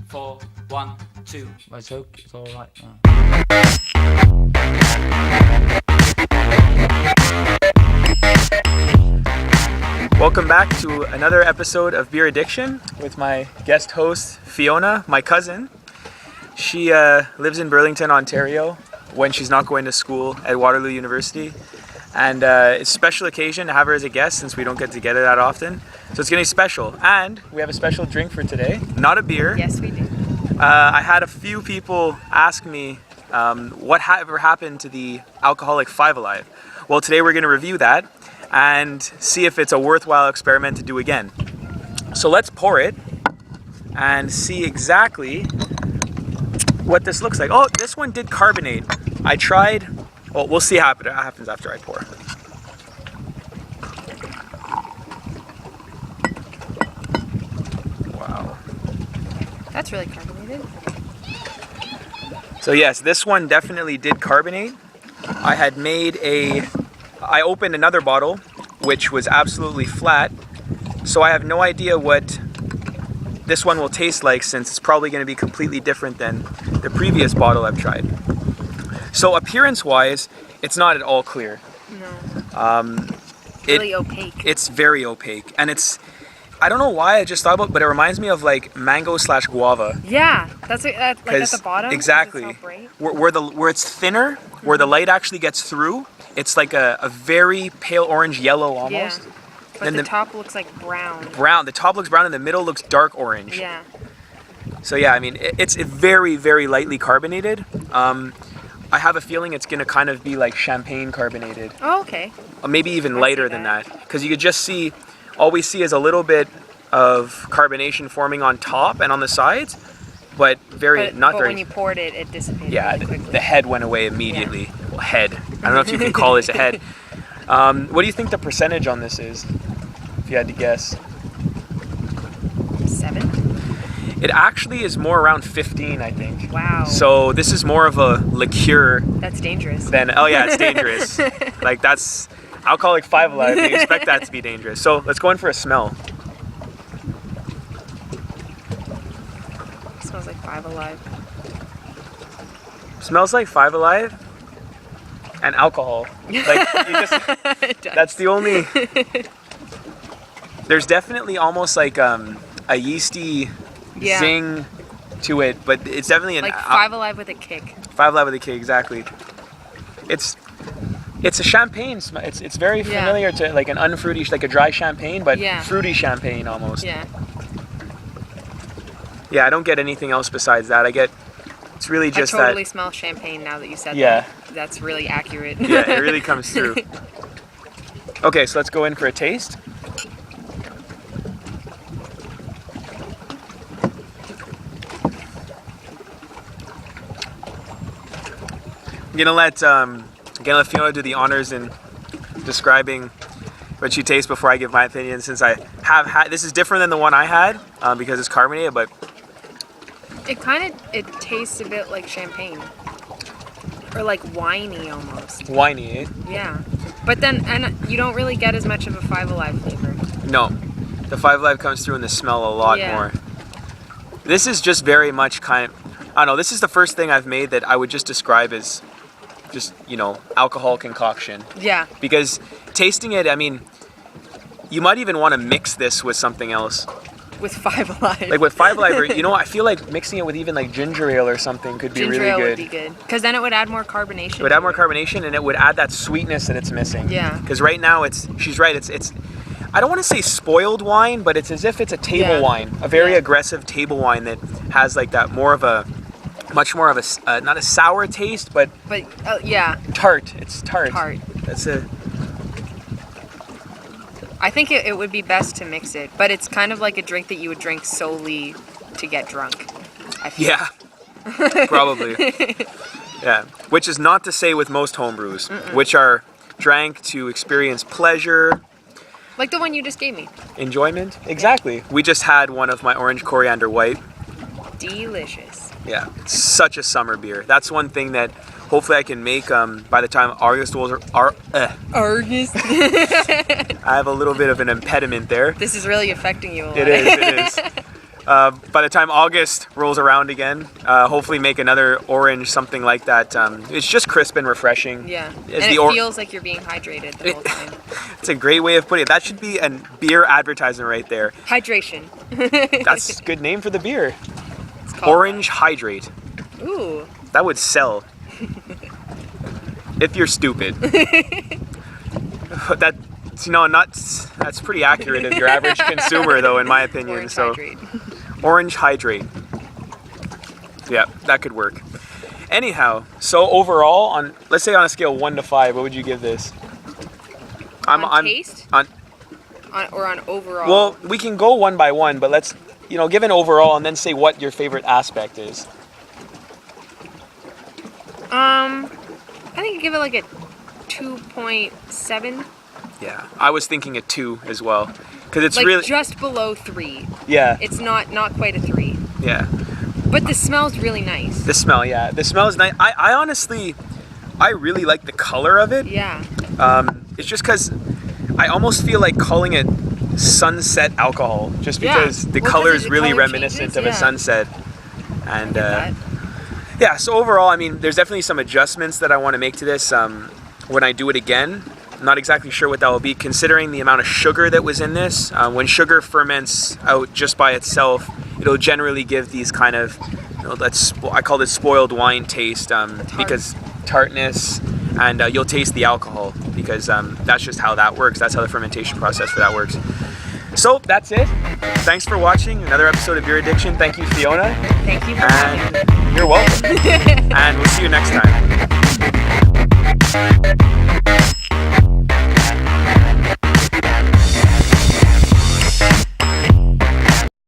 4, 1, 2. I joke, it's alright. Welcome back to another episode of Beer Addiction with my guest host, Fiona, my cousin. She lives in Burlington, Ontario when she's not going to school at Waterloo University. And it's a special occasion to have her as a guest since we don't get together that often. So it's going to be special. And we have a special drink for today. Not a beer. Yes, we do. I had a few people ask me what ever happened to the alcoholic 5 Alive. Well, today we're going to review that and see if it's a worthwhile experiment to do again. So let's pour it and see exactly what this looks like. Oh, this one did carbonate. I tried. Well, we'll see how it happens after I pour. Wow. That's really carbonated. So yes, this one definitely did carbonate. I opened another bottle, which was absolutely flat. So I have no idea what this one will taste like since it's probably going to be completely different than the previous bottle I've tried. So appearance-wise, it's not at all clear. No. Really opaque. It's very opaque, and I don't know why I just thought about it, but it reminds me of like mango / guava. Yeah, that's like at the bottom. Exactly. It's all bright. Where it's thinner, where the light actually gets through, it's like a very pale orange yellow almost. Yeah. But the top looks like brown. Brown. The top looks brown, and the middle looks dark orange. Yeah. So yeah, I mean, it's very, very lightly carbonated. I have a feeling it's gonna kind of be like champagne carbonated. Oh, okay. Or maybe even lighter than that, because you could just see, all we see is a little bit of carbonation forming on top and on the sides, but not very. But when you poured it, it dissipated really quickly. The head went away immediately. Yeah. Well, head. I don't know if you can call this a head. What do you think the percentage on this is, if you had to guess? 7? It actually is more around 15, I think. Wow. So this is more of a liqueur. That's dangerous. Oh yeah, it's dangerous. Like that's alcoholic 5 Alive. You expect that to be dangerous. So let's go in for a smell. It smells like 5 Alive. Smells like 5 Alive and alcohol. Like It does. that's the only. There's definitely almost like a yeasty zing to it, but it's definitely like 5 Alive with a kick. 5 Alive with a kick, exactly. It's a champagne. It's very familiar to like an unfruity, like a dry champagne, but fruity champagne almost. Yeah. Yeah, I don't get anything else besides that. It's really just I totally smell champagne now that you said that. Yeah. That's really accurate. Yeah, it really comes through. Okay, so let's go in for a taste. I'm gonna let Fiona do the honors in describing what she tastes before I give my opinion, since I have had. This is different than the one I had because it's carbonated, but it tastes a bit like champagne, or like winey almost. Winey, eh? Yeah, but then you don't really get as much of a 5 Alive flavor. No, the 5 Alive comes through in the smell a lot more. This is just very much I don't know. This is the first thing I've made that I would just describe as just, alcohol concoction. Yeah. Because tasting it, I mean, you might even want to mix this with something else. With 5 Alive. Like with 5 Alive, or, I feel like mixing it with even like ginger ale or something could be really good. Ginger ale would be good. Because then it would add more carbonation. It would add more carbonation, and it would add that sweetness that it's missing. Yeah. Because right now she's right, it's I don't want to say spoiled wine, but it's as if it's a table wine. A very aggressive table wine that has like that much more of a not a sour taste, but tart. It's tart. That's it. I think it would be best to mix it, but it's kind of like a drink that you would drink solely to get drunk. I feel. Yeah, probably. Yeah, which is not to say with most homebrews, which are drank to experience pleasure. Like the one you just gave me. Enjoyment, exactly. Yeah. We just had one of my orange coriander white. Delicious. Yeah, it's such a summer beer. That's one thing that hopefully I can make by the time August rolls. August. I have a little bit of an impediment there. This is really affecting you a lot. It is. By the time August rolls around again, hopefully make another orange, something like that. It's just crisp and refreshing. Yeah, As and the it feels like you're being hydrated the whole time. It's a great way of putting it. That should be a beer advertisement right there. Hydration. That's a good name for the beer. It's called Orange Hydrate. that. Ooh. That would sell. If you're stupid. That's pretty accurate of your average consumer though, in my opinion. Orange So Hydrate. Orange Hydrate. Yeah, that could work. Anyhow, so overall, let's say on a scale of 1 to 5, what would you give this? Taste? Or on overall? Well, we can go one by one, but let's, give an overall and then say what your favorite aspect is. I think I'd give it like a 2.7. Yeah, I was thinking a 2 as well, because it's Like really just below 3. yeah, It's not quite a 3. yeah. But the smell's really nice. The smell, yeah, the smell is nice. I honestly, I really like the color of it. Yeah. It's just because I almost feel like calling it sunset alcohol, just because the color is really reminiscent of a sunset. And yeah, so overall, I mean, there's definitely some adjustments that I want to make to this when I do it again. I'm not exactly sure what that will be, considering the amount of sugar that was in this. When sugar ferments out just by itself, it'll generally give these kind of, I call this spoiled wine taste, because tartness, and you'll taste the alcohol, because that's just how that works. That's how the fermentation process for that works. So that's it. Thanks for watching another episode of Beer Addiction. Thank you, Fiona. Thank you for having me. You're welcome. And we'll see you next time.